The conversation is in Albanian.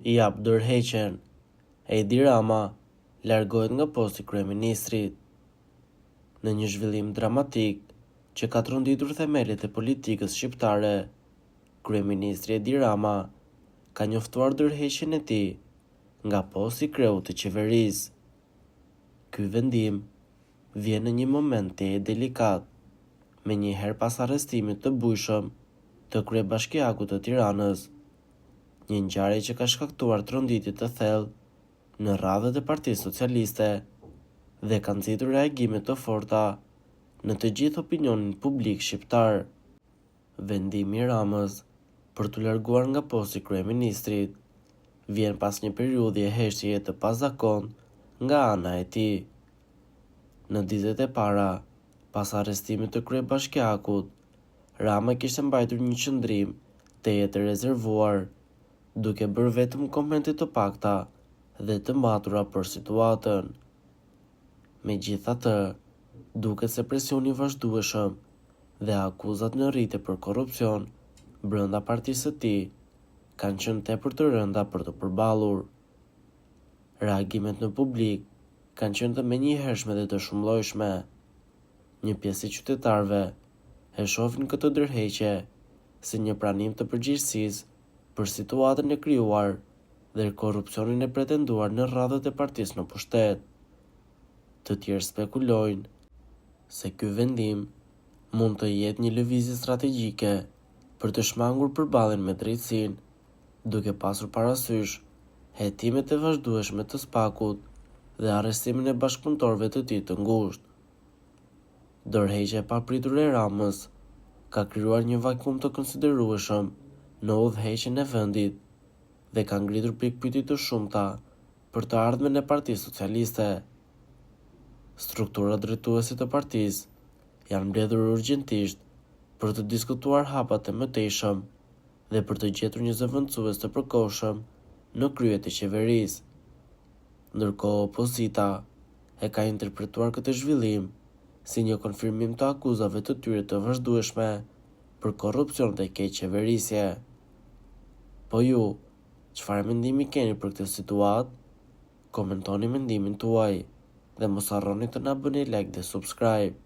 i jap dorëheqjen. Edi Rama largohet nga posti i kryeministrit. Në një zhvillim dramatik që ka tronditur themelet e politikës shqiptare, kryeministri Edi Rama ka njoftuar dorëheqjen e tij nga posti i kreut të qeverisë. Ky vendim vjen në një moment të delikat, menjëherë pas arrestimit të bujshëm të kryebashkiakut të Tiranës, një ngjarje që ka shkaktuar tronditje të thellë në radhët e Partisë Socialiste dhe ka nxitur reagime të forta në të gjithë opinionin publik shqiptar. Vendimi i Ramës për t'u larguar nga posti i kryeministrit vjen pas një periudhë heshtjeje të pazakontë nga ana e tij. Në ditët e para pas arrestimit të kryebashkiakut, Rama kishte mbajtur një qëndrim të rezervuar, duke bërë vetëm komente të pakta dhe të matura për situatën. Megjithatë, duket se presioni i vazhdueshëm dhe akuzat në rritje për korrupsion brenda partisë së tij kanë qenë tepër të rënda për të përballur. Reagimet në publik kanë qenë të menjëhershme dhe të shumëllojshme. Një pjesë e qytetarëve e shohin këtë dorëheqje si një pranim të përgjegjësisë për situatën e krijuar dhe korrupsionin e pretenduar në radhët e partisë në pushtet. Të tjerë spekulojnë se ky vendim mund të jetë një lëvizje strategjike për të shmangur përballjen me drejtsinë, duke pasur parasysh hetimet e vazhdueshme të Spakut dhe arrestimin e bashkëpunëtorëve të tij të ngushtë. Dorëheqja e papritur e Ramës ka krijuar një vakum të konsiderueshëm në udhëheqjen e vendit dhe ka ngritur pikpyetje të shumta për të ardhmen e Partisë Socialiste. Strukturat drejtuese të partisë janë mbledhur urgjentisht për të diskutuar hapat e mëtejshëm dhe për të gjetur një zëvendësues të përkohshëm në krye të qeverisë. Ndërkohë opozita e ka interpretuar këtë zhvillim si një konfirmim të akuzave të tyre të vazhdueshme për korrupsion dhe keqeverisje. Po ju, çfarë mendimi keni për këtë situatë? Komentoni mendimin tuaj dhe mos harroni të na bëni like dhe subscribe.